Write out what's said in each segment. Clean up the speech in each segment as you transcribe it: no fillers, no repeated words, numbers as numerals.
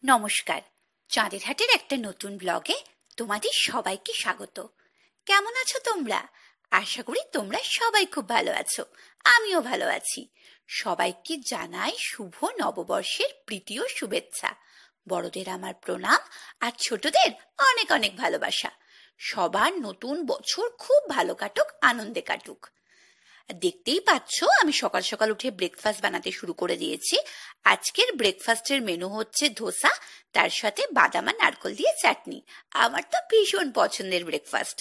নমস্কার। চাঁদের হাটের একটা নতুন ব্লগে তোমাদের সবাইকে স্বাগত। কেমন আছো তোমরা? আশা করি তোমরা সবাই খুব ভালো আছো। আমিও ভালো আছি। সবাইকে জানাই শুভ নববর্ষের প্রীতি ও শুভেচ্ছা। বড়দের আমার প্রণাম, আর ছোটদের অনেক অনেক ভালোবাসা। সবার নতুন বছর খুব ভালো কাটুক, আনন্দে কাটুক। দেখতেই পাচ্ছ আমি সকাল সকাল উঠে ব্রেকফাস্ট বানাতে শুরু করে দিয়েছি। আজকের ব্রেকফাস্টের মেনু হচ্ছে ধোসা, তার সাথে বাদাম আর নারকেল দিয়ে চাটনি। আমার তো ভীষণ পছন্দের ব্রেকফাস্ট।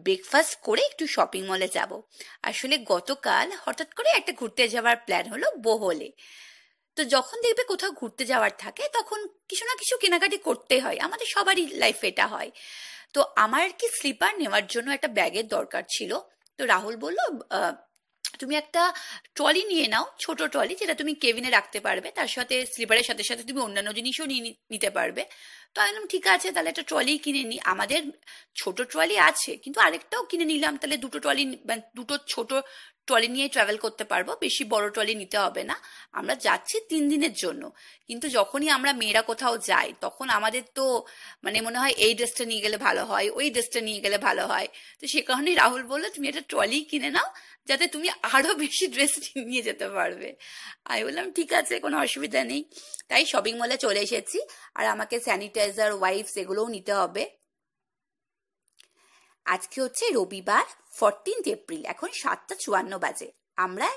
ব্রেকফাস্ট করে একটু শপিং মলে যাব। আসলে গতকাল হঠাৎ করে একটা ঘুরতে যাওয়ার প্ল্যান হলো বোহলে। তো যখন দেখবে কোথাও ঘুরতে যাওয়ার থাকে তখন কিছু না কিছু কেনাকাটি করতে হয়, আমাদের সবারই লাইফে এটা হয়। তো আমার কি স্লিপার নেওয়ার জন্য একটা ব্যাগের দরকার ছিল। তো রাহুল বলল, তুমি একটা ট্রলি নিয়ে নাও, ছোট ট্রলি, যেটা তুমি কেবিনে রাখতে পারবে, তার সাথে স্লিপারের সাথে সাথে তুমি অন্যান্য জিনিসও নিতে পারবে। তো আমি বললাম ঠিক আছে, তাহলে একটা ট্রলি কিনে নিই। আমাদের ছোট ট্রলি আছে, কিন্তু আরেকটাও কিনে নিলাম, তাহলে দুটো ট্রলি, মানে দুটো ছোট ট্রলি নিয়ে ট্রাভেল করতে পারবো, বেশি বড় ট্রলি নিতে হবে না। আমরা যাচ্ছি 3 দিনের জন্য, কিন্তু যখনই আমরা মেয়েরা কোথাও যাই তখন আমাদের তো মানে মনে হয় এই ড্রেসটা নিয়ে গেলে ভালো হয়, ওই ড্রেসটা নিয়ে গেলে ভালো হয়। তো সে কারণেই রাহুল বললো তুমি একটা ট্রলি কিনে নাও, যাতে তুমি আরো বেশি ড্রেস নিয়ে যেতে পারবে। আমি বললাম ঠিক আছে, কোনো অসুবিধা নেই। তাই শপিং মলে চলে এসেছি। আর আমাকে স্যানিটাইজার, ওয়াইপস এগুলোও নিতে হবে। আজকে হচ্ছে রবিবার, 14 এপ্রিল। এখন 7টা 54 বাজে। আমরা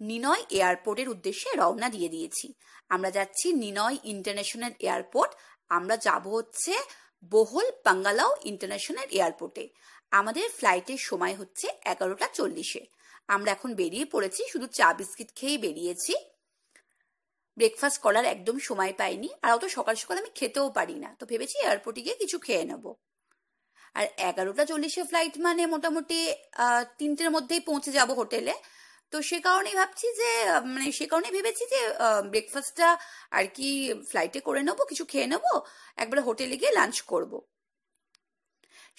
নিনয় এয়ারপোর্টের উদ্দেশ্যে রওনা দিয়ে দিয়েছি। আমরা যাচ্ছি নিনয় ইন্টারন্যাশনাল এয়ারপোর্ট। আমরা যাব হচ্ছে বোহল পাঙ্গালাও ইন্টারন্যাশনাল এয়ারপোর্টে। আমাদের ফ্লাইটের সময় হচ্ছে 11টা 40-এ। আমরা এখন বেরিয়ে পড়েছি, শুধু চা বিস্কিট খেয়েই বেরিয়েছি। ব্রেকফাস্ট করার একদম সময় পাইনি, আর অত সকাল সকাল আমি খেতেও পারি না, তো ভেবেছি এয়ারপোর্টে গিয়ে কিছু খেয়ে নেবো। আর 11টা 40-এ ফ্লাইট মানে মোটামুটি 3টের মধ্যেই পৌঁছে যাব হোটেলে। তো সে কারণেই ভাবছি যে মানে সে কারণেই ভেবেছি যে ব্রেকফাস্টটা আর কি ফ্লাইটে করে নেবো, কিছু খেয়ে নেবো, একবারে হোটেলে গিয়ে লাঞ্চ করব।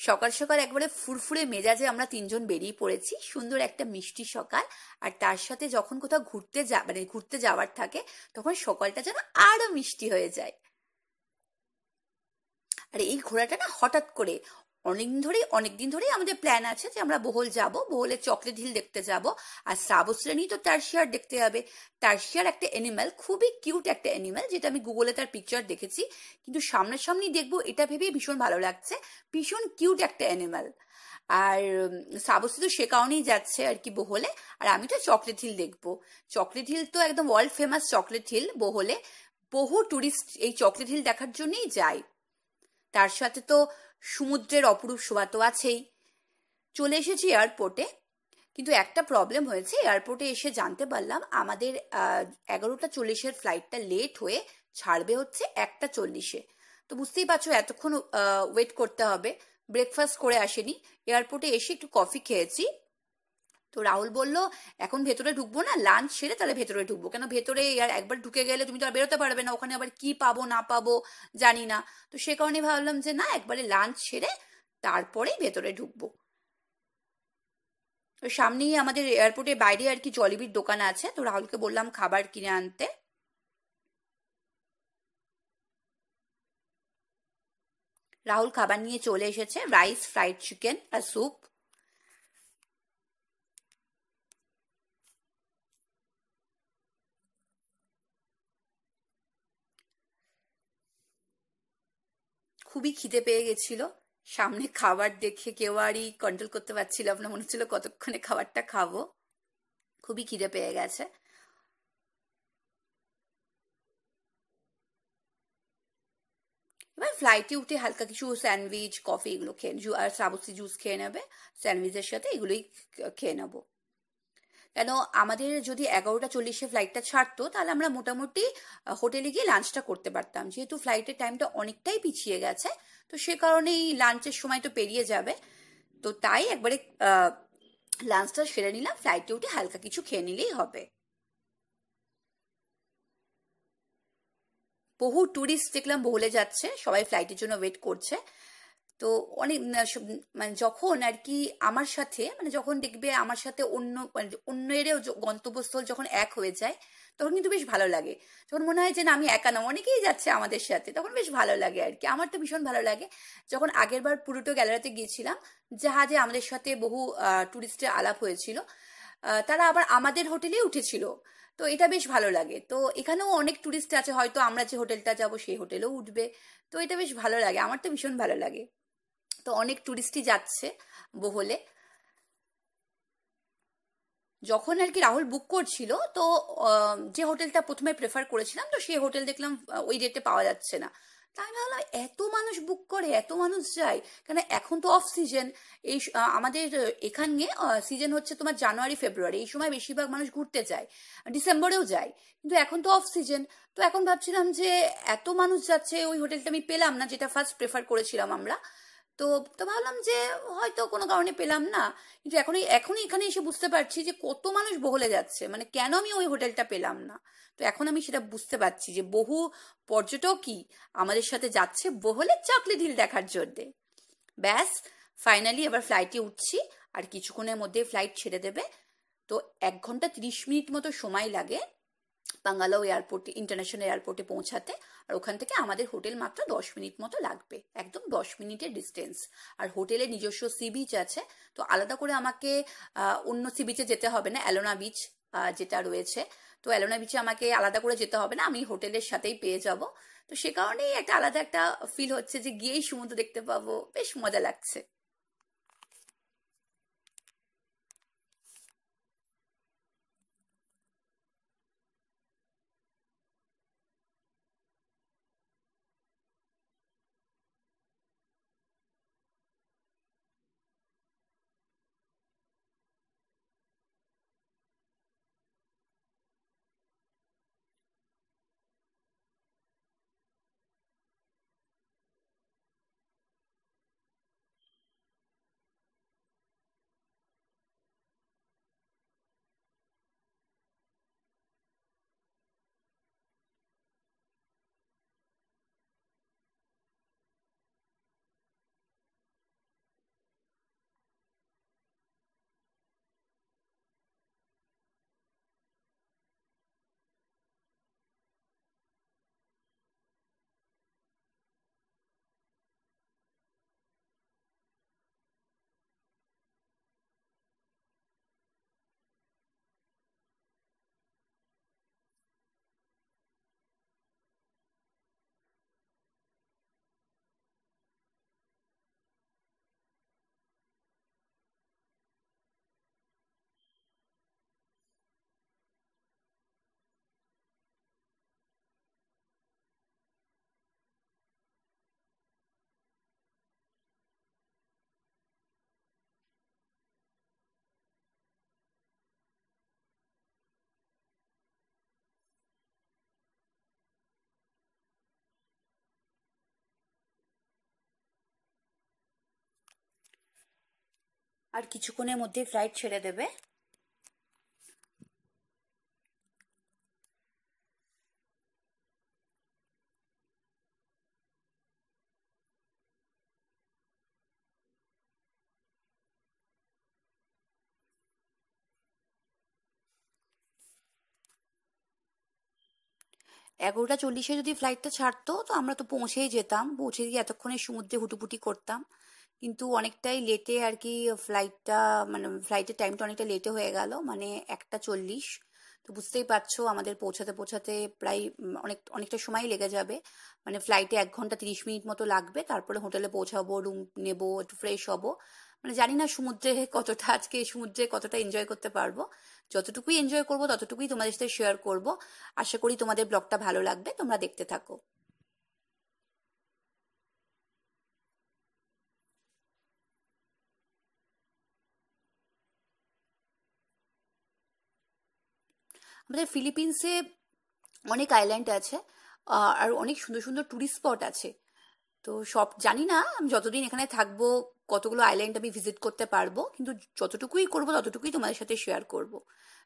সকাল সকাল একবারে ফুরফুরে মেজাজে আমরা 3জন বেরিয়ে পড়েছি। সুন্দর একটা মিষ্টি সকাল। আর তার সাথে যখন কোথাও মানে ঘুরতে যাওয়ার থাকে, তখন সকালটা যেন আরো মিষ্টি হয়ে যায়। আর এই ঘোরাটা না হঠাৎ করে, অনেকদিন ধরেই আমাদের প্ল্যান আছে যে আমরা বোহল যাব, বোহলে চকলেট হিল দেখতে যাব। আর শ্রাবশ্রেণী তো টার্সিয়ার দেখতে যাবে। টার্সিয়ার একটা অ্যানিম্যাল, খুবই কিউট একটা অ্যানিম্যাল, যেটা আমি গুগলে তার পিকচার দেখেছি, কিন্তু সামনাসামনি দেখবো এটা ভেবেই ভীষণ ভালো লাগছে। ভীষণ কিউট একটা অ্যানিম্যাল। আর শ্রাবশ্রী তো সে কারণেই যাচ্ছে আর কি বোহলে। আর আমি তো চকলেট হিল দেখবো। চকলেট হিল তো একদম ওয়ার্ল্ড ফেমাস চকলেট হিল বোহলে। বহু টুরিস্ট এই চকলেট হিল দেখার জন্যই যায়। তার সাথে তো সমুদ্রের অপরূপ শোভা তো আছেই। চলে এসেছি এয়ারপোর্টে, কিন্তু একটা প্রবলেম হয়েছে। এয়ারপোর্টে এসে জানতে পারলাম আমাদের 11টা 40-এর ফ্লাইটটা লেট হয়ে ছাড়বে হচ্ছে 1টা 40-এ। তো বুঝতেই পারছো এতক্ষণ ওয়েট করতে হবে। ব্রেকফাস্ট করে আসেনি, এয়ারপোর্টে এসে একটু কফি খেয়েছি। তো রাহুল বলল এখন ভেতরে ঢুকবো না, লাঞ্চ সেরে তাহলে ভেতরে ঢুকবো। কেন ভেতরে আর একবার ঢুকে গেলে তুমি তো আর বেরোতে পারবে না, ওখানে আবার কি পাবো না পাবো জানি না। তো সে কারণে ভাবলাম যে না, একবারে লাঞ্চ সেরে তারপরেই ভেতরে ঢুকবো। তো সামনেই আমাদের এয়ারপোর্টের বাইরে আর কি জলিবির দোকান আছে, তো রাহুলকে বললাম খাবার কিনে আনতে। রাহুল খাবার নিয়ে চলে এসেছে, রাইস, ফ্রাইড চিকেন আর স্যুপ। খুবই খিদে পেয়ে গেছিল। সামনে খাবার দেখে কেউ আরই কন্ট্রোল করতে পারছিলাম না, মনে হচ্ছিল কতক্ষণে খাবারটা খাবো। খুবই খিদে পেয়ে গেছে। এবার ফ্লাইটে উঠে হালকা কিছু স্যান্ডউইচ, কফি এগুলো খেয়ে, আর শ্রাবস্তী জুস খেয়ে নেবে স্যান্ডউইচের সাথে, এগুলোই খেয়ে নেবো। কেন আমাদের যদি 11টা 40-এ ফ্লাইটটা ছাড়তো, তাহলে আমরা মোটামুটি হোটেলে গিয়ে লাঞ্চটা করতে পারতাম। যেহেতু ফ্লাইটের টাইমটা অনেকটাই পিছিয়ে গেছে, তো সে কারণেই লাঞ্চের সময় তো পেরিয়ে যাবে। তো তাই একবারে লাঞ্চটা সেরে নিলাম, ফ্লাইটে উঠে হালকা কিছু খেয়ে নিলেই হবে। বহু ট্যুরিস্ট দেখলাম বহলে যাচ্ছে, সবাই ফ্লাইটের জন্য ওয়েট করছে। তো অনেক মানে যখন আর কি আমার সাথে মানে যখন দেখবে আমার সাথে অন্য মানে অন্যেরও গন্তব্যস্থল যখন এক হয়ে যায় তখন কিন্তু বেশ ভালো লাগে। যখন মনে হয় যে না আমি একা না, অনেকেই যাচ্ছে আমাদের সাথে, তখন বেশ ভালো লাগে আর কি। আমার তো ভীষণ ভালো লাগে। যখন আগের বার পুরুটো গ্যালারিতে গিয়েছিলাম, জাহাজে আমাদের সাথে বহু টুরিস্টের আলাপ হয়েছিল। তারা আবার আমাদের হোটেলেই উঠেছিল। তো এটা বেশ ভালো লাগে। তো এখানেও অনেক টুরিস্ট আছে, হয়তো আমরা যে হোটেলটা যাব সেই হোটেলেও উঠবে। তো এটা বেশ ভালো লাগে, আমার তো ভীষণ ভালো লাগে। তো অনেক টুরিস্টই যাচ্ছে বহলে। যখন আর কি রাহুল বুক করছিল, তো যে হোটেলটা প্রথমে প্রেফার করেছিলাম, তো সেই হোটেল দেখলাম ওই রেটে পাওয়া যাচ্ছে না। তাই আমি ভাবলাম এত মানুষ বুক করে, এত মানুষ যায় কেন? এখন তো অফ সিজন। আমাদের এখানে সিজন হচ্ছে তোমার জানুয়ারি ফেব্রুয়ারি, এই সময় বেশিরভাগ মানুষ ঘুরতে যায়, ডিসেম্বরেও যায়। কিন্তু এখন তো অফ সিজন। তো এখন ভাবছিলাম যে এত মানুষ যাচ্ছে, ওই হোটেলটা আমি পেলাম না যেটা ফার্স্ট প্রেফার করেছিলাম আমরা। তো তো ভাবলাম যে হয়তো কোনো কারণে পেলাম না। কিন্তু এখনই এখনই এখানে এসে বুঝতে পারছি যে কত মানুষ বহলে যাচ্ছে, মানে কেন আমি ওই হোটেলটা পেলাম না। তো এখন আমি সেটা বুঝতে পারছি যে বহু পর্যটকই আমাদের সাথে যাচ্ছে বহলে চকলেট হিল দেখার জন্যে। ব্যাস, ফাইনালি এবার ফ্লাইটে উঠছি। আর কিছুক্ষণের মধ্যে ফ্লাইট ছেড়ে দেবে। তো 1 ঘন্টা 30 মিনিট মতো সময় লাগে বাঙ্গালোর এয়ারপোর্টে, ইন্টারন্যাশনাল এয়ারপোর্টে পৌঁছাতে। আর ওখান থেকে আমাদের হোটেল মাত্র 10 মিনিট মতো লাগবে, একদম 10 মিনিটের ডিস্টেন্স। আর হোটেলে নিজস্ব সি বিচ আছে। তো আলাদা করে আমাকে অন্য সি বিচে যেতে হবে না, অ্যালোনা বিচ যেটা রয়েছে। তো অ্যালোনা বিচে আমাকে আলাদা করে যেতে হবে না, আমি হোটেলের সাথেই পেয়ে যাব। তো সে কারণেই একটা আলাদা একটা ফিল হচ্ছে যে গিয়েই সমুদ্র দেখতে পাবো, বেশ মজা লাগছে। আর কিছুক্ষণের মধ্যে ফ্লাইট ছেড়ে দেবে। 11টা 40-এ যদি ফ্লাইটটা ছাড়তো তো আমরা তো পৌঁছেই যেতাম, পৌঁছে গিয়ে এতক্ষণে সমুদ্রে হুটুপুটি করতাম। কিন্তু অনেকটাই লেটে আর কি ফ্লাইটটা, মানে ফ্লাইটের টাইমটা অনেকটা লেটে হয়ে গেল, মানে 1টা 40। তো বুঝতেই পারছো আমাদের পৌঁছাতে পৌঁছাতে প্রায় অনেকটা সময় লেগে যাবে। মানে ফ্লাইটে 1 ঘন্টা 30 মিনিট মতো লাগবে, তারপরে হোটেলে পৌঁছাবো, রুম নেবো, একটু ফ্রেশ হবো। মানে জানি না সমুদ্রে কতটা, আজকে সমুদ্রে কতটা এনজয় করতে পারবো। যতটুকুই এনজয় করবো ততটুকুই তোমাদের সাথে শেয়ার করব। আশা করি তোমাদের ব্লগটা ভালো লাগবে, তোমরা দেখতে থাকো। আমাদের ফিলিপিন্সে অনেক আইল্যান্ড আছে, আর অনেক সুন্দর সুন্দর টুরিস্ট স্পট আছে। তো সব জানি না আমি যতদিন এখানে থাকবো কতগুলো আইল্যান্ড আমি ভিজিট করতে পারবো, কিন্তু যতটুকুই করবো ততটুকুই তোমাদের সাথে শেয়ার করব।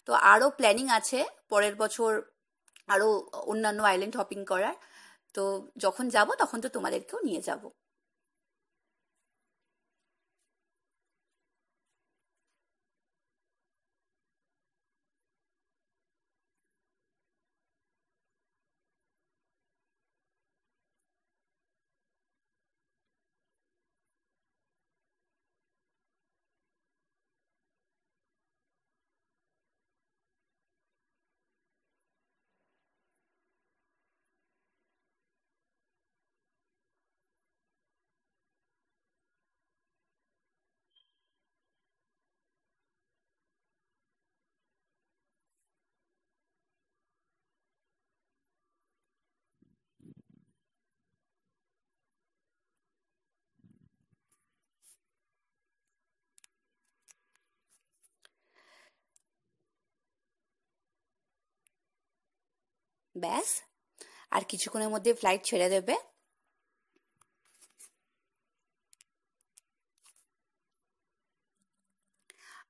তো আরও প্ল্যানিং আছে পরের বছর আরও অন্যান্য আইল্যান্ড হপিং করার। তো যখন যাব তখন তো তোমাদেরকেও নিয়ে যাব। ব্যাস, আর কিছুক্ষণের মধ্যে ফ্লাইট ছেড়ে দেবে।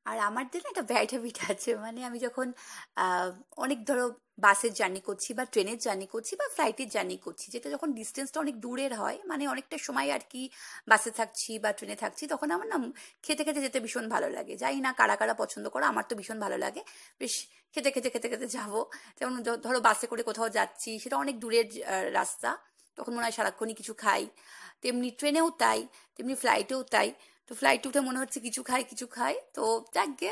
আর আমার দিলে একটা ব্যাড হ্যাবিট আছে, মানে আমি যখন অনেক ধরো বাসের জার্নি করছি বা ট্রেনের জার্নি করছি বা ফ্লাইটের জার্নি করছি, যেটা যখন ডিস্টেন্সটা অনেক দূরের হয়, মানে অনেকটা সময় আর কি বাসে থাকছি বা ট্রেনে থাকছি, তখন আমার না খেতে খেতে যেতে ভীষণ ভালো লাগে। জানি না কারা কারা পছন্দ করো, আমার তো ভীষণ ভালো লাগে। বেশ খেতে খেতে খেতে খেতে যাবো। যেমন ধরো বাসে করে কোথাও যাচ্ছি, সেটা অনেক দূরের রাস্তা, তখন মনে হয় সারাক্ষণই কিছু খাই। তেমনি ট্রেনেও তাই, তেমনি ফ্লাইটেও তাই। তো ফ্লাইটে উঠে মনে হচ্ছে কিছু খাই কিছু খাই, তো যাকগে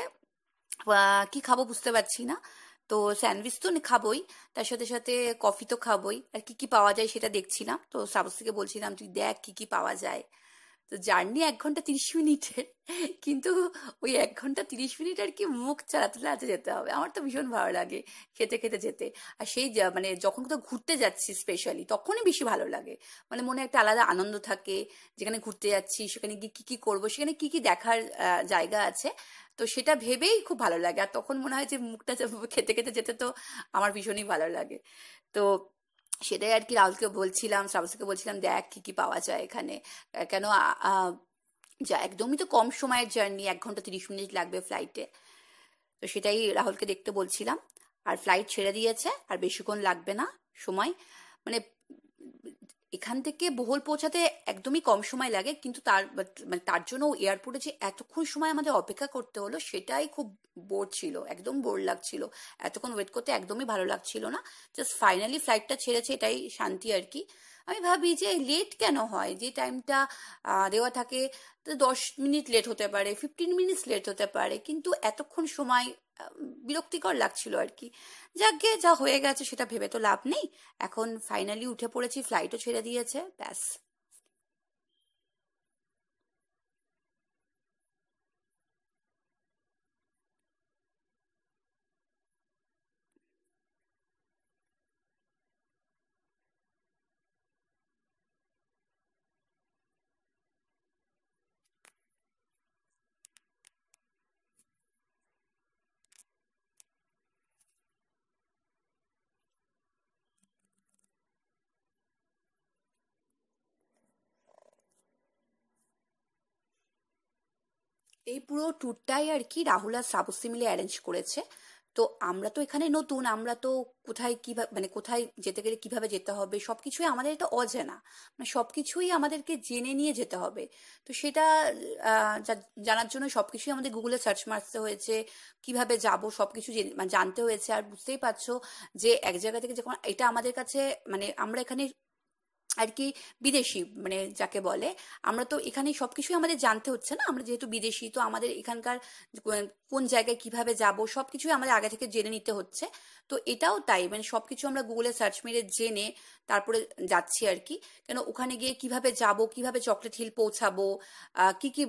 কি খাবো বুঝতে পারছি না। তো স্যান্ডউইচ তো খাবোই, তার সাথে সাথে কফি তো খাবোই, আর কি কি পাওয়া যায় সেটা দেখছিলাম। তো শ্রাবস্তীকে বলছিলাম তুই দেখ কি কি পাওয়া যায়। তো জার্নি 1 ঘন্টা 30 মিনিটের, কিন্তু ওই 1 ঘন্টা 30 মিনিট আর কি মুখ চালাতে চালাতে যেতে হবে। আমার তো ভীষণ ভালো লাগে খেতে খেতে যেতে। আর সেই মানে যখন কোথাও ঘুরতে যাচ্ছি স্পেশালি, তখনই বেশি ভালো লাগে। মানে মনে একটা আলাদা আনন্দ থাকে, যেখানে ঘুরতে যাচ্ছি সেখানে গিয়ে কি কি করবো, সেখানে কি কি দেখার জায়গা আছে, তো সেটা ভেবেই খুব ভালো লাগে। আর তখন মনে হয় যে মুখটা খেতে খেতে যেতে তো আমার ভীষণই ভালো লাগে। তো সেটাই আর কি রাহুলকে বলছিলাম, শ্রাবস্তীকে বলছিলাম দেখ কি কি পাওয়া যায় এখানে। কেন যা একদমই তো কম সময়ের জার্নি, 1 ঘন্টা 30 মিনিট লাগবে ফ্লাইটে। তো সেটাই রাহুলকে দেখতে বলছিলাম। আর ফ্লাইট ছেড়ে দিয়েছে, আর বেশিক্ষণ লাগবে না সময়। মানে এখান থেকে বহল পৌঁছাতে একদমই কম সময় লাগে, কিন্তু মানে তার জন্য এয়ারপোর্টে যে এতক্ষণ সময় আমাদের অপেক্ষা করতে হলো, সেটাই খুব বোর ছিল, একদম বোর লাগছিল। এতক্ষণ ওয়েট করতে একদমই ভালো লাগছিল না। জাস্ট ফাইনালি ফ্লাইটটা ছেড়েছে, এটাই শান্তি আর কি। আমি ভাবি যে লেট কেন হয়, যে টাইমটা দেওয়া থাকে, তো 10 মিনিট লেট হতে পারে, 15 মিনিটস লেট হতে পারে, কিন্তু এতক্ষণ সময় বিরক্তিকর লাগছিল আর কি। যাকে যা হয়ে গেছে সেটা ভেবে তো লাভ নেই। এখন ফাইনালি উঠে পড়েছি, ফ্লাইটও ছেড়ে দিয়েছে, ব্যাস। এই পুরো ট্যুরটাই আর কি রাহুল আর শ্রাবস্তী মিলে অ্যারেঞ্জ করেছে। তো আমরা তো এখানে নতুন, আমরা তো কোথায় কিভাবে, মানে কোথায় যেতে গেলে কিভাবে যেতে হবে সবকিছুই আমাদের এটা অজানা। মানে সবকিছুই আমাদেরকে জেনে নিয়ে যেতে হবে। তো সেটা জানার জন্য সবকিছুই আমাদের গুগলে সার্চ মারতে হয়েছে, কিভাবে যাব সবকিছু মানে জানতে হয়েছে। আর বুঝতেই পারছো যে এক জায়গা থেকে যখন এটা আমাদের কাছে, মানে আমরা এখানে আর কি বিদেশি, মানে যাকে বলে, আমরা তো এখানে সবকিছুই আমাদের জানতে হচ্ছে না। আমরা যেহেতু বিদেশি, তো আমাদের এখানকার কোন জায়গায় কিভাবে যাব সবকিছুই আমাদের আগে থেকে জেনে নিতে হচ্ছে। তো এটাও তাই, মানে সবকিছু আমরা গুগলে সার্চ মেরে জেনে তারপরে যাচ্ছি আর কি। কেন ওখানে গিয়ে কিভাবে যাব, কিভাবে চকলেট হিল পৌঁছাবো, কি কি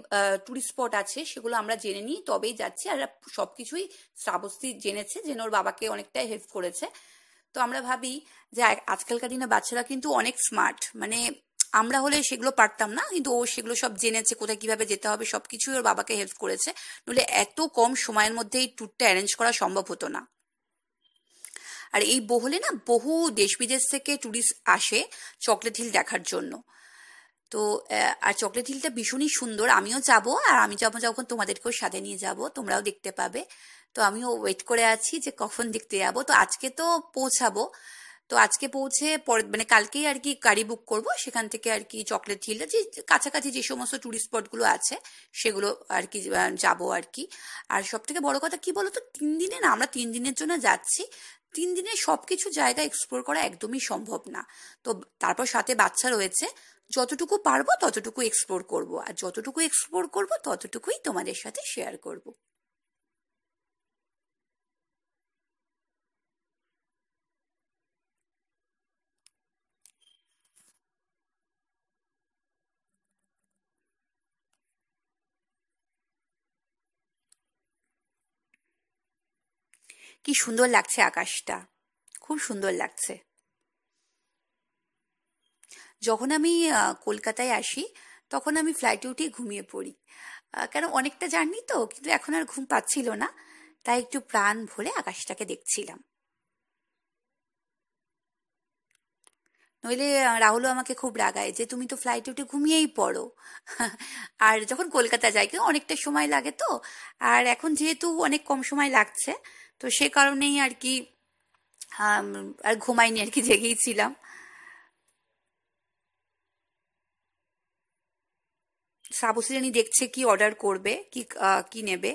টুরিস্ট স্পট আছে সেগুলো আমরা জেনে নিই, তবেই যাচ্ছি। আর সবকিছুই শ্রাবস্তী জেনেছে, জেনে ওর বাবাকে অনেকটাই হেল্প করেছে। তো আমরা ভাবি যে আজকালকার দিনে বাচ্চারা কিন্তু অনেক স্মার্ট, মানে আমরা হলে সেগুলো পারতাম না, কিন্তু ও সেগুলো সব জেনেছে, কোথায় কিভাবে যেতে হবে সবকিছুই ওর বাবাকে হেল্প করেছে। নইলে এত কম সময়ের মধ্যে এই ট্যুরটা অ্যারেঞ্জ করা সম্ভব হতো না। আর এই বহলে না বহু দেশ বিদেশ থেকে ট্যুরিস্ট আসে চকলেট হিল দেখার জন্য। তো আর চকলেট হিলটা ভীষণই সুন্দর, আমিও যাব। আর আমি যাবো যখন তোমাদেরকেও সাথে নিয়ে যাব, তোমরাও দেখতে পাবে। তো আমিও ওয়েট করে আছি যে কখন দেখতে যাব। তো আজকে তো পৌঁছাবো। তো আজকে পৌঁছে পরে মানে কালকেই আর কি গাড়ি বুক করব, সেখান থেকে আর কি চকলেট হিলটা যে কাছাকাছি যে সমস্ত টুরিস্ট স্পটগুলো আছে সেগুলো আর কি যাবো আর কি। আর সব থেকে বড় কথা কি বলতো, 3 দিনে না, আমরা 3 দিনের জন্য যাচ্ছি। 3 দিনে সবকিছু জায়গা এক্সপ্লোর করা একদমই সম্ভব না। তো তারপর সাথে বাচ্চা রয়েছে, যতটুকু পারবো ততটুকু এক্সপ্লোর করব, আর যতটুকু এক্সপ্লোর করব ততটুকুই তোমাদের সাথে শেয়ার করব। কি সুন্দর লাগছে আকাশটা, খুব সুন্দর লাগছে। যখন আমি কলকাতায় আসি, তখন আমি ফ্লাইটে উঠে ঘুমিয়ে পড়ি। কেন অনেকটা জার্নি তো, কিন্তু এখন আর ঘুম পাচ্ছিল না, তাই একটু প্রাণ ভরে আকাশটাকে দেখছিলাম। নইলে রাহুলও আমাকে খুব রাগায় যে তুমি তো ফ্লাইটে উঠে ঘুমিয়েই পড়ো। আর যখন কলকাতা যাই কিন্তু অনেকটা সময় লাগে তো, আর এখন যেহেতু অনেক কম সময় লাগছে, তো সে কারণেই আর কি আম, আর ঘুমাইনি আর কি, জেগেই ছিলাম। সাবুসিরানি দেখছে কি অর্ডার করবে, কি কি নেবে।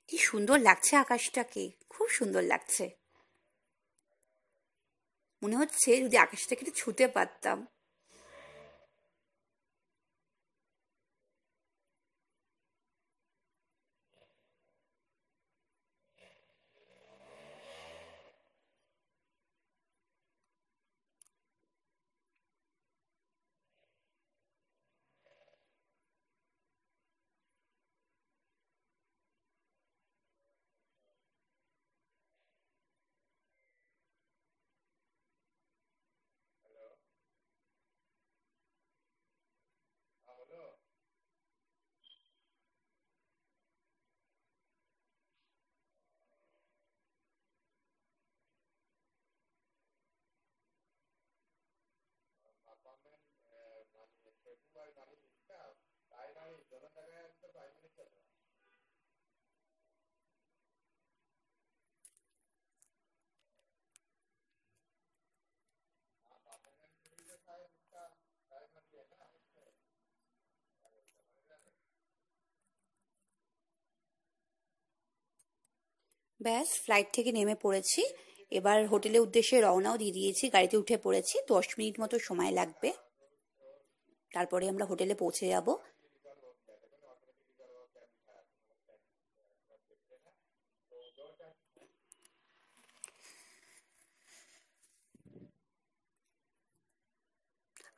কি সুন্দর লাগছে আকাশটাকে, খুব সুন্দর লাগছে। মনে হচ্ছে যদি আকাশটাকে একটু ছুতে পারতাম। ব্যাস ফ্লাইট থেকে নেমে পড়েছি। এবার হোটেলের উদ্দেশ্যে রওনাও দিয়ে দিয়েছি, গাড়িতে উঠে পড়েছি। 10 মিনিট মতো সময় লাগবে, তারপরে আমরা হোটেলে পৌঁছে যাব।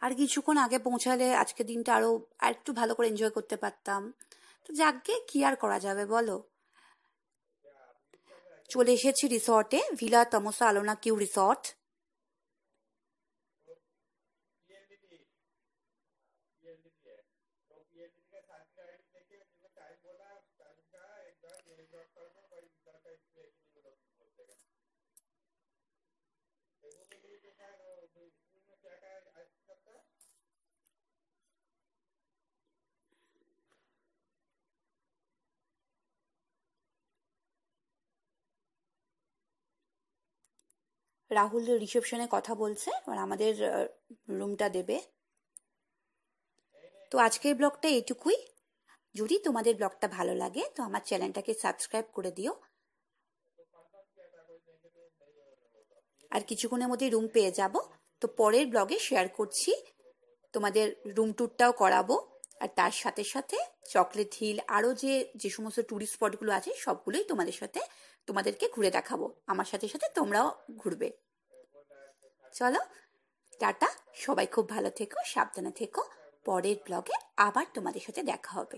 আর কিছুক্ষণ আগে পৌঁছালে আজকের দিনটা আরো আর একটু ভালো করে এনজয় করতে পারতাম। তো যাকগে, কি আর করা যাবে বলো। চলে এসেছি রিসর্টে, ভিলা তমসা আলোনা কিউ রিসর্ট। রাহুল রিসেপশনে কথা বলছে, এবার আমাদের রুমটা দেবে। তো আজকের ব্লগটা এইটুকুই। যদি তোমাদের ব্লগটা ভালো লাগে তো আমার চ্যানেলটাকে সাবস্ক্রাইব করে দিও। আর কিছুক্ষণের মধ্যে রুম পেয়ে যাব, তো পরের ব্লগে শেয়ার করছি। তোমাদের রুম ট্যুরটাও করাবো, আর তার সাথে সাথে চকলেট হিল আরও যে যে সমস্ত ট্যুরিস্ট স্পটগুলো আছে সবগুলোই তোমাদেরকে ঘুরে দেখাবো। আমার সাথে সাথে তোমরাও ঘুরবে। চলো, টাটা। সবাই খুব ভালো থেকো, সাবধানে থেকো। পরের ব্লগে আবার তোমাদের সাথে দেখা হবে।